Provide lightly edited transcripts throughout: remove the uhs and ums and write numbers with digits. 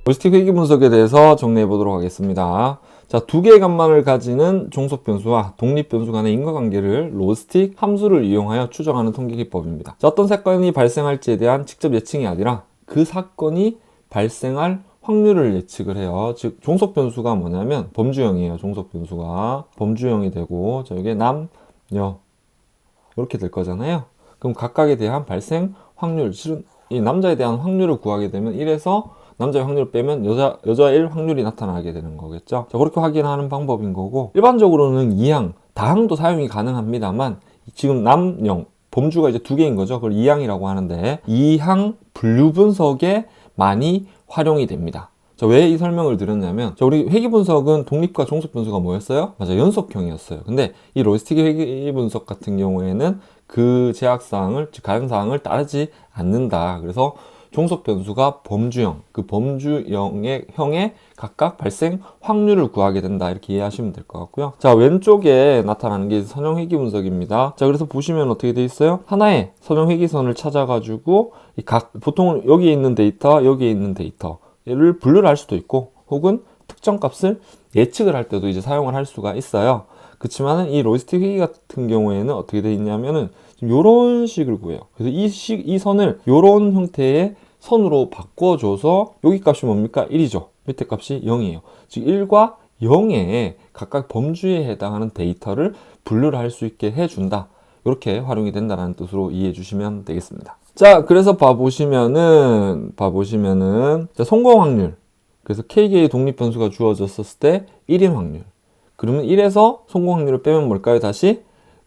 로지스틱 회귀 분석에 대해서 정리해 보도록 하겠습니다. 자, 두 개의 값만을 가지는 종속 변수와 독립 변수 간의 인과관계를 로지스틱 함수를 이용하여 추정하는 통계 기법입니다. 자, 어떤 사건이 발생할지에 대한 직접 예측이 아니라 그 사건이 발생할 확률을 예측을 해요. 즉 종속 변수가 뭐냐면 범주형이에요. 종속 변수가 범주형이 되고, 자, 이게 남, 여 이렇게 될 거잖아요. 그럼 각각에 대한 발생 확률, 실은 이 남자에 대한 확률을 구하게 되면 1에서 남자의 확률을 빼면 여자의 1 확률이 나타나게 되는 거겠죠. 자, 그렇게 확인하는 방법인 거고, 일반적으로는 이항, 다항도 사용이 가능합니다만 지금 남영 범주가 이제 두 개인 거죠. 그걸 이항이라고 하는데 이항 분류 분석에 많이 활용이 됩니다. 자, 왜 이 설명을 드렸냐면, 자, 우리 회귀 분석은 독립과 종속 변수가 뭐였어요? 맞아, 연속형이었어요. 근데 이 로지스틱 회귀 분석 같은 경우에는 그 제약사항을, 즉 가정사항을 따르지 않는다. 그래서 종속 변수가 범주형, 그 범주형의 각각 발생 확률을 구하게 된다. 이렇게 이해하시면 될 것 같고요. 자, 왼쪽에 나타나는 게 선형 회귀 분석입니다. 자, 그래서 보시면 어떻게 돼 있어요? 하나의 선형 회귀선을 찾아가지고 보통 여기에 있는 데이터, 여기에 있는 데이터를 분류를 할 수도 있고, 혹은 특정 값을 예측을 할 때도 이제 사용을 할 수가 있어요. 그렇지만은 이 로지스틱 회귀 같은 경우에는 어떻게 돼 있냐면은 이런 식을 구해요. 그래서 이 선을 이런 형태의 선으로 바꿔줘서 여기 값이 뭡니까? 1이죠. 밑에 값이 0이에요. 즉 1과 0의 각각 범주에 해당하는 데이터를 분류를 할 수 있게 해준다. 이렇게 활용이 된다는 뜻으로 이해해 주시면 되겠습니다. 자, 그래서 봐보시면은 자, 성공 확률. 그래서 K개의 독립 변수가 주어졌을 때 1인 확률. 그러면 1에서 성공 확률을 빼면 뭘까요? 다시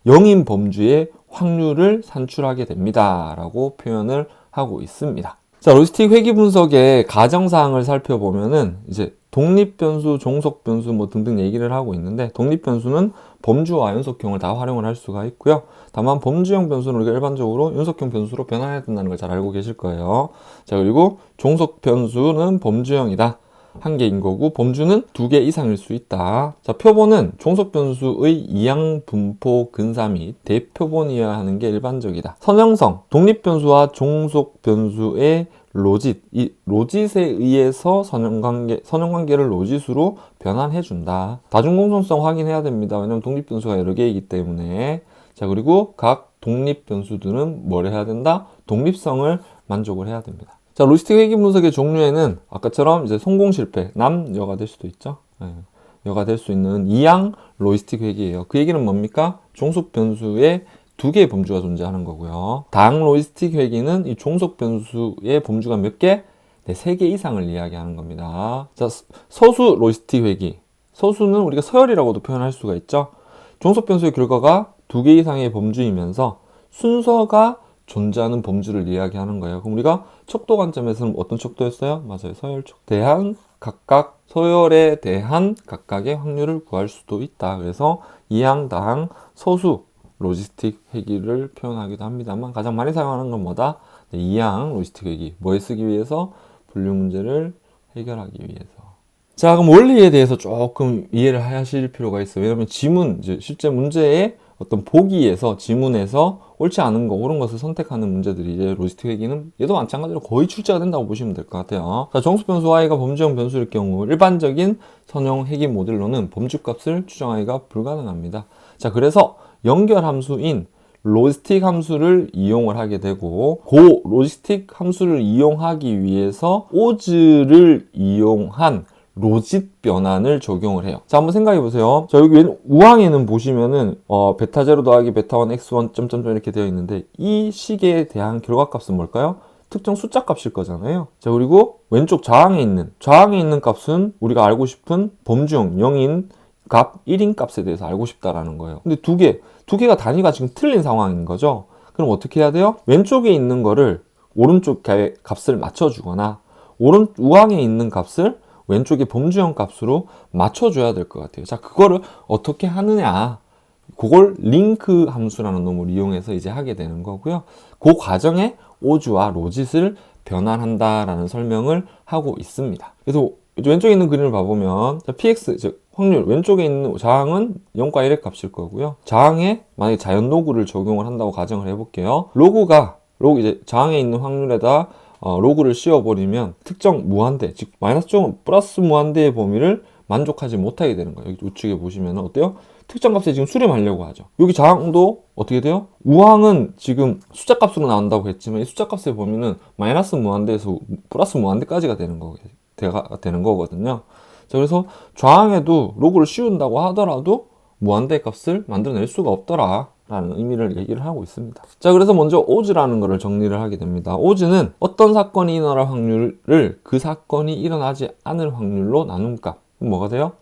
0인 범주의 확률을 산출하게 됩니다. 라고 표현을 하고 있습니다. 자, 로지스틱 회귀 분석의 가정사항을 살펴보면은 이제 독립 변수, 종속 변수 뭐 등등 얘기를 하고 있는데, 독립 변수는 범주와 연속형을 다 활용을 할 수가 있고요. 다만 범주형 변수는 우리가 일반적으로 연속형 변수로 변환해야 된다는 걸 잘 알고 계실 거예요. 자, 그리고 종속 변수는 범주형이다. 한 개인 거고, 범주는 두 개 이상일 수 있다. 자, 표본은 종속 변수의 이항 분포 근사 및 대표본이어야 하는 게 일반적이다. 선형성, 독립 변수와 종속 변수의 로짓, 이 로짓에 의해서 선형관계를 로짓으로 변환해 준다. 다중공존성 확인해야 됩니다. 왜냐면 독립 변수가 여러 개이기 때문에. 자, 그리고 각 독립 변수들은 뭘 해야 된다? 독립성을 만족을 해야 됩니다. 자, 로지스틱 회귀 분석의 종류에는 아까처럼 이제 성공 실패, 남, 여가 될 수도 있죠. 여가 될 수 있는 이항 로지스틱 회귀예요. 그 얘기는 뭡니까? 종속 변수에 두 개의 범주가 존재하는 거고요. 다항 로지스틱 회귀는 이 종속 변수의 범주가 몇 개? 네, 3개 이상을 이야기하는 겁니다. 자, 서수 로지스틱 회귀. 서수는 우리가 서열이라고도 표현할 수가 있죠. 종속 변수의 결과가 2개 이상의 범주이면서 순서가 존재하는 범주를 이야기하는 거예요. 그럼 우리가 척도 관점에서는 어떤 척도였어요? 맞아요. 서열척. 각각 서열에 대한 각각의 확률을 구할 수도 있다. 그래서 이항, 다항, 서수, 로지스틱 회귀를 표현하기도 합니다만, 가장 많이 사용하는 건 뭐다? 네, 이항, 로지스틱 회귀. 뭐에 쓰기 위해서? 분류 문제를 해결하기 위해서. 자, 그럼 원리에 대해서 조금 이해를 하실 필요가 있어요. 왜냐하면 지문, 이제 실제 문제의 어떤 보기에서, 지문에서 옳지 않은 거, 옳은 것을 선택하는 문제들이 이제 로지스틱 회귀는 얘도 마찬가지로 거의 출제가 된다고 보시면 될 것 같아요. 자, 정수 변수 y가 범주형 변수일 경우 일반적인 선형 회귀 모델로는 범주값을 추정하기가 불가능합니다. 자, 그래서 연결 함수인 로지스틱 함수를 이용을 하게 되고, 그 로지스틱 함수를 이용하기 위해서 오즈를 이용한 로짓 변환을 적용을 해요. 자, 한번 생각해 보세요. 자, 여기 우항에는 보시면은 베타 0 더하기 베타 1 x1 점점점 이렇게 되어 있는데, 이 식에 대한 결과값은 뭘까요? 특정 숫자 값일 거잖아요. 자, 그리고 왼쪽 좌항에 있는 값은 우리가 알고 싶은 범주형 0인 값, 1인 값에 대해서 알고 싶다라는 거예요. 근데 두 개가 단위가 지금 틀린 상황인 거죠. 그럼 어떻게 해야 돼요? 왼쪽에 있는 거를 오른쪽 값을 맞춰주거나, 우항에 있는 값을 왼쪽에 범주형 값으로 맞춰줘야 될 것 같아요. 자, 그거를 어떻게 하느냐. 그걸 링크 함수라는 놈을 이용해서 이제 하게 되는 거고요. 그 과정에 오즈와 로짓을 변환한다라는 설명을 하고 있습니다. 그래서 왼쪽에 있는 그림을 봐보면, 자, px, 즉 확률, 왼쪽에 있는 좌항은 0과 1의 값일 거고요. 좌항에 만약에 자연 로그를 적용을 한다고 가정을 해볼게요. 로그 이제 좌항에 있는 확률에다 로그를 씌워버리면 특정 무한대, 즉 마이너스 쪽은 플러스 무한대의 범위를 만족하지 못하게 되는 거예요. 여기 우측에 보시면 어때요? 특정 값에 지금 수렴하려고 하죠. 여기 저항도 어떻게 돼요? 우항은 지금 숫자 값으로 나온다고 했지만 이 숫자 값의 범위는 마이너스 무한대에서 플러스 무한대까지가 되는 거거든요. 자, 그래서 저항에도 로그를 씌운다고 하더라도 무한대 값을 만들어낼 수가 없더라 라는 의미를 얘기를 하고 있습니다. 자, 그래서 먼저 오즈라는 것을 정리를 하게 됩니다. 오즈는 어떤 사건이 일어날 확률을 그 사건이 일어나지 않을 확률로 나눈 값. 뭐가 돼요?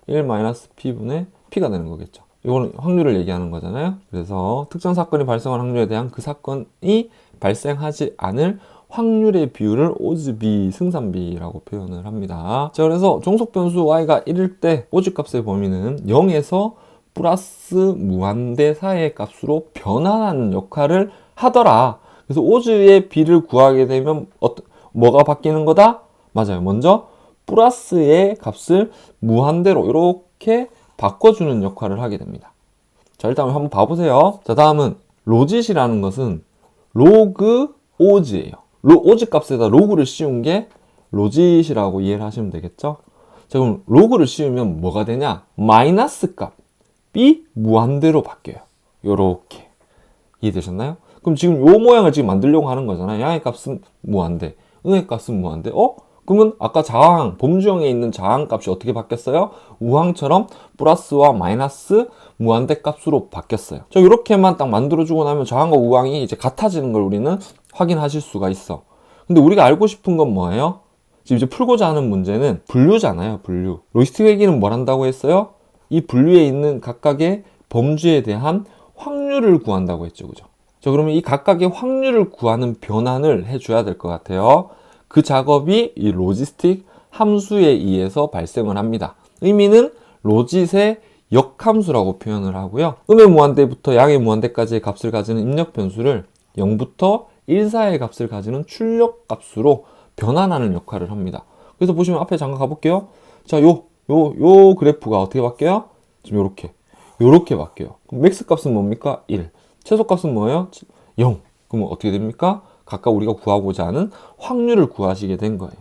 1-p분의 p가 되는 거겠죠. 이거는 확률을 얘기하는 거잖아요. 그래서 특정 사건이 발생할 확률에 대한 그 사건이 발생하지 않을 확률의 비율을 오즈비, 승산비라고 표현을 합니다. 자, 그래서 종속 변수 y가 1일 때 오즈 값의 범위는 0에서 플러스 무한대 사이의 값으로 변환하는 역할을 하더라. 그래서 오즈의 비를 구하게 되면 뭐가 바뀌는 거다? 맞아요. 먼저 플러스의 값을 무한대로 이렇게 바꿔주는 역할을 하게 됩니다. 자, 일단 한번 봐보세요. 자, 다음은 로짓이라는 것은 로그 오즈예요. 오즈 값에다 로그를 씌운 게 로짓이라고 이해를 하시면 되겠죠? 자, 그럼 로그를 씌우면 뭐가 되냐? 마이너스 값이 무한대로 바뀌어요. 요렇게. 이해되셨나요? 그럼 지금 요 모양을 지금 만들려고 하는 거잖아요. 양의 값은 무한대, 음의 값은 무한대. 그러면 아까 저항, 범주형에 있는 저항 값이 어떻게 바뀌었어요? 우항처럼 플러스와 마이너스 무한대 값으로 바뀌었어요. 자, 이렇게만 딱 만들어주고 나면 저항과 우항이 이제 같아지는 걸 우리는 확인하실 수가 있어. 근데 우리가 알고 싶은 건 뭐예요? 지금 이제 풀고자 하는 문제는 분류잖아요, 분류. 로이스틱 회기는 뭘 한다고 했어요? 이 분류에 있는 각각의 범주에 대한 확률을 구한다고 했죠, 그죠? 자, 그러면 이 각각의 확률을 구하는 변환을 해줘야 될 것 같아요. 그 작업이 이 로지스틱 함수에 의해서 발생을 합니다. 의미는 로짓의 역함수라고 표현을 하고요. 음의 무한대부터 양의 무한대까지의 값을 가지는 입력 변수를 0부터 1 사이의 값을 가지는 출력 값으로 변환하는 역할을 합니다. 그래서 보시면 앞에 잠깐 가볼게요. 자, 요 그래프가 어떻게 바뀌어요? 지금 요렇게 바뀌어요. 그럼 맥스 값은 뭡니까? 1. 최소 값은 뭐예요? 0. 그러면 어떻게 됩니까? 각각 우리가 구하고자 하는 확률을 구하시게 된 거예요.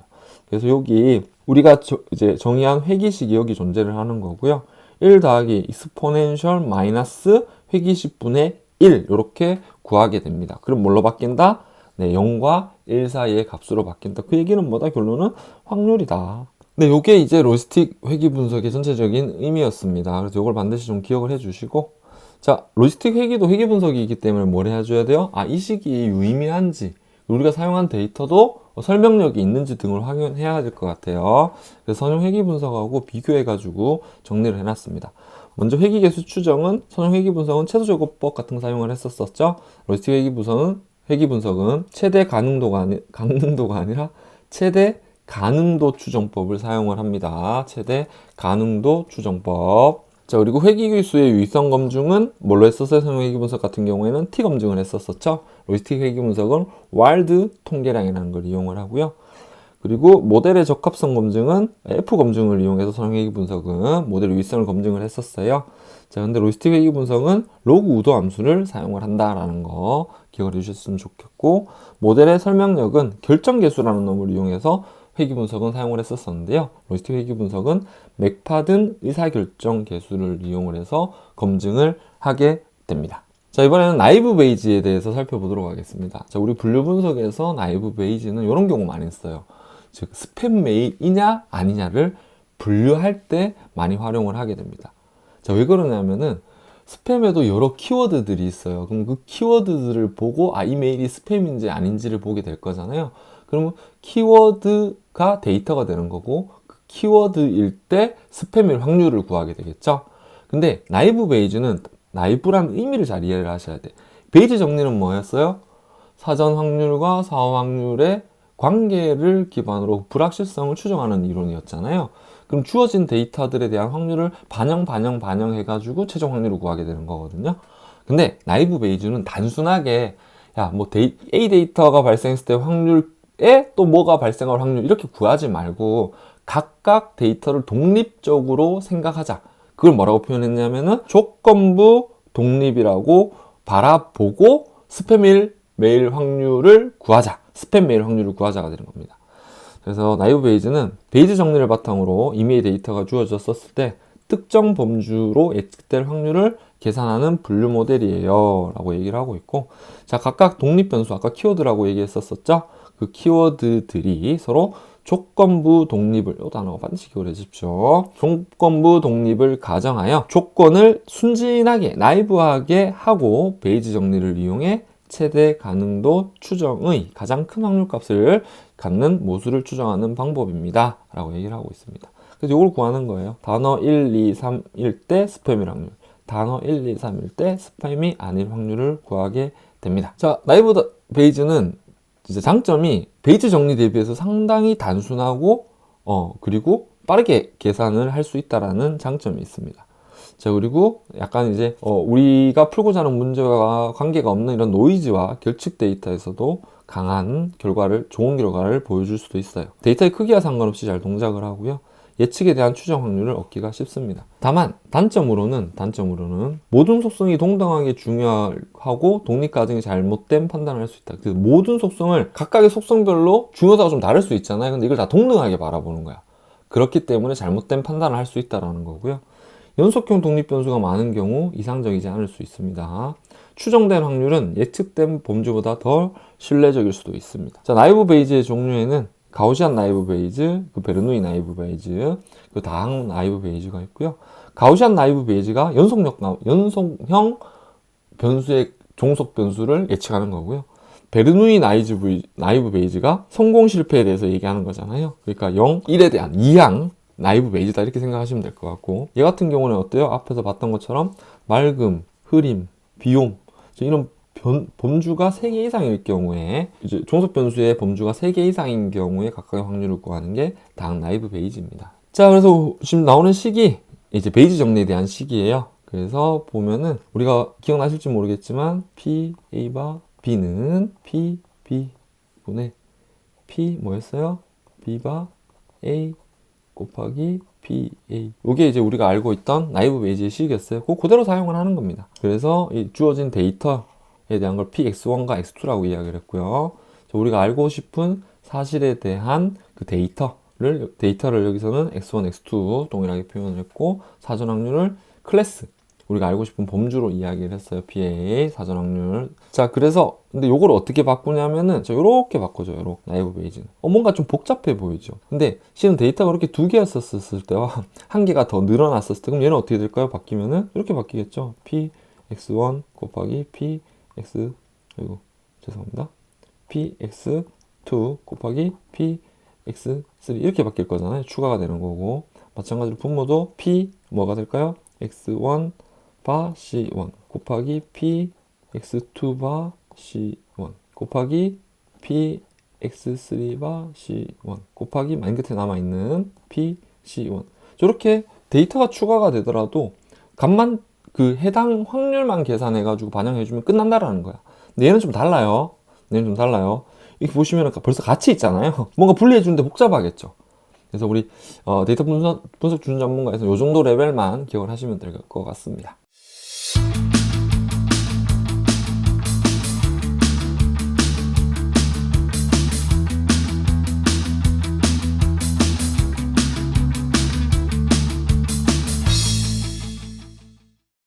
그래서 여기 우리가 이제 정의한 회기식이 여기 존재를 하는 거고요. 1 더하기 익스포넨셜 마이너스 회기식분의 1 이렇게 구하게 됩니다. 그럼 뭘로 바뀐다? 네, 0과 1 사이의 값으로 바뀐다. 그 얘기는 뭐다? 결론은 확률이다. 네, 요게 이제 로지스틱 회기 분석의 전체적인 의미였습니다. 그래서 이걸 반드시 좀 기억을 해주시고, 자, 로지스틱 회기도 회기 분석이기 때문에 뭘 해줘야 돼요? 이 식이 유의미한지, 우리가 사용한 데이터도 설명력이 있는지 등을 확인해야 될 것 같아요. 그래서 선형 회기 분석하고 비교해가지고 정리를 해놨습니다. 먼저 회기계수 추정은, 선형 회기 분석은 최소제곱법 같은 거 사용을 했었죠. 로지스틱 회기 분석은 최대 강능도가 아니라 최대 가능도 추정법을 사용을 합니다. 최대 가능도 추정법. 자, 그리고 회기계수의 유의성 검증은 뭘로 했었어요? 선형 회기 분석 같은 경우에는 T 검증을 했었죠. 로지스틱 회기 분석은 와일드 통계량이라는 걸 이용을 하고요. 그리고 모델의 적합성 검증은 F 검증을 이용해서 선형 회기 분석은 모델 유의성을 검증을 했었어요. 자, 근데 로지스틱 회기 분석은 로그 우도 함수를 사용을 한다라는 거 기억을 해주셨으면 좋겠고, 모델의 설명력은 결정계수라는 놈을 이용해서 회기 분석은 사용을 했었었는데요. 로지스틱 회기 분석은 맥파든 의사결정 계수를 이용을 해서 검증을 하게 됩니다. 자, 이번에는 나이브 베이지에 대해서 살펴보도록 하겠습니다. 자, 우리 분류 분석에서 나이브 베이지는 이런 경우 많이 써요. 즉, 스팸 메일이냐 아니냐를 분류할 때 많이 활용을 하게 됩니다. 자, 왜 그러냐면은 스팸에도 여러 키워드들이 있어요. 그럼 그 키워드들을 보고 이 메일이 스팸인지 아닌지를 보게 될 거잖아요. 그러면 키워드가 데이터가 되는 거고, 그 키워드일 때 스팸일 확률을 구하게 되겠죠. 근데 나이브 베이지는 나이브라는 의미를 잘 이해를 하셔야 돼. 베이지 정리는 뭐였어요? 사전 확률과 사후 확률의 관계를 기반으로 불확실성을 추정하는 이론이었잖아요. 그럼 주어진 데이터들에 대한 확률을 반영해가지고 최종 확률을 구하게 되는 거거든요. 근데 나이브 베이지는 단순하게 A 데이터가 발생했을 때 확률에 또 뭐가 발생할 확률 이렇게 구하지 말고 각각 데이터를 독립적으로 생각하자. 그걸 뭐라고 표현했냐면은 조건부 독립이라고 바라보고 스팸일 메일 확률을 구하자. 스팸 메일 확률을 구하자가 되는 겁니다. 그래서 나이브 베이즈는 베이즈 정리를 바탕으로 이메일 데이터가 주어졌었을 때 특정 범주로 예측될 확률을 계산하는 분류 모델이에요 라고 얘기를 하고 있고, 자, 각각 독립 변수, 아까 키워드라고 얘기했었죠. 그 키워드들이 서로 조건부 독립을, 이 단어가 반드시 기억해 주십시오. 조건부 독립을 가정하여 조건을 순진하게 나이브하게 하고 베이즈 정리를 이용해 최대 가능도 추정의 가장 큰 확률값을 갖는 모수를 추정하는 방법입니다 라고 얘기를 하고 있습니다. 그래서 이걸 구하는 거예요. 단어 1, 2, 3일 때 스팸일 확률, 단어 1, 2, 3일 때 스팸이 아닐 확률을 구하게 됩니다. 자, 나이브 베이즈는 진짜 장점이 베이즈 정리 대비해서 상당히 단순하고 그리고 빠르게 계산을 할 수 있다라는 장점이 있습니다. 자, 그리고 약간 이제 우리가 풀고자 하는 문제와 관계가 없는 이런 노이즈와 결측 데이터에서도 강한 결과를, 좋은 결과를 보여줄 수도 있어요. 데이터의 크기와 상관없이 잘 동작을 하고요. 예측에 대한 추정 확률을 얻기가 쉽습니다. 다만 단점으로는 모든 속성이 동등하게 중요하고 독립 가정이 잘못된 판단을 할 수 있다. 그 모든 속성을 각각의 속성별로 중요도가 좀 다를 수 있잖아요. 근데 이걸 다 동등하게 바라보는 거야. 그렇기 때문에 잘못된 판단을 할 수 있다는 거고요. 연속형 독립 변수가 많은 경우 이상적이지 않을 수 있습니다. 추정된 확률은 예측된 범주보다 더 신뢰적일 수도 있습니다. 자, 나이브 베이즈의 종류에는 가우시안 나이브 베이즈, 베르누이 나이브 베이즈, 다항 나이브 베이즈가 있고요. 가우시안 나이브 베이즈가 연속형 변수의 종속 변수를 예측하는 거고요. 베르누이 나이브 베이즈가 성공 실패에 대해서 얘기하는 거잖아요. 그러니까 0, 1에 대한 이항 나이브 베이즈다 이렇게 생각하시면 될 것 같고, 얘 같은 경우는 어때요? 앞에서 봤던 것처럼 맑음, 흐림, 비옴 이런 범주가 3개 이상일 경우에, 이제 종속 변수의 범주가 3개 이상인 경우에 각각의 확률을 구하는 게 다항 나이브 베이즈입니다. 자, 그래서 지금 나오는 식이 이제 베이즈 정리에 대한 식이에요. 그래서 보면은 우리가 기억나실지 모르겠지만 P, A 바 B는 P, B 분의 P 뭐였어요? B 바 A 곱하기 PA. 이게 이제 우리가 알고 있던 나이브 베이즈의 식이었어요. 그거 그대로 사용을 하는 겁니다. 그래서 이 주어진 데이터에 대한 걸 PX1과 X2라고 이야기를 했고요. 우리가 알고 싶은 사실에 대한 그 데이터를 여기서는 X1, X2 동일하게 표현을 했고, 사전 확률을 클래스, 우리가 알고 싶은 범주로 이야기를 했어요. PA, 사전 확률. 자, 그래서 근데 요걸 어떻게 바꾸냐면은 요렇게 바꿔줘요. 요렇게 나이브 베이즈는. 뭔가 좀 복잡해 보이죠. 근데 실은 데이터가 그렇게 2개였었을 때와 1개가 더 늘어났었을 때, 그럼 얘는 어떻게 될까요? 바뀌면은 이렇게 바뀌겠죠. PX1 곱하기 PX, 죄송합니다. PX2 곱하기 PX3 이렇게 바뀔 거잖아요. 추가가 되는 거고, 마찬가지로 분모도 P 뭐가 될까요? X1 바 C1 곱하기 P X2 바 C1 곱하기 P X3 바 C1 곱하기 맨 끝에 남아있는 P C1. 저렇게 데이터가 추가가 되더라도 값만 그 해당 확률만 계산해가지고 반영해주면 끝난다라는 거야. 근데 얘는 좀 달라요. 이렇게 보시면 벌써 같이 있잖아요. 뭔가 분리해주는데 복잡하겠죠. 그래서 우리 데이터 분석 준전 전문가에서 이 정도 레벨만 기억을 하시면 될 것 같습니다.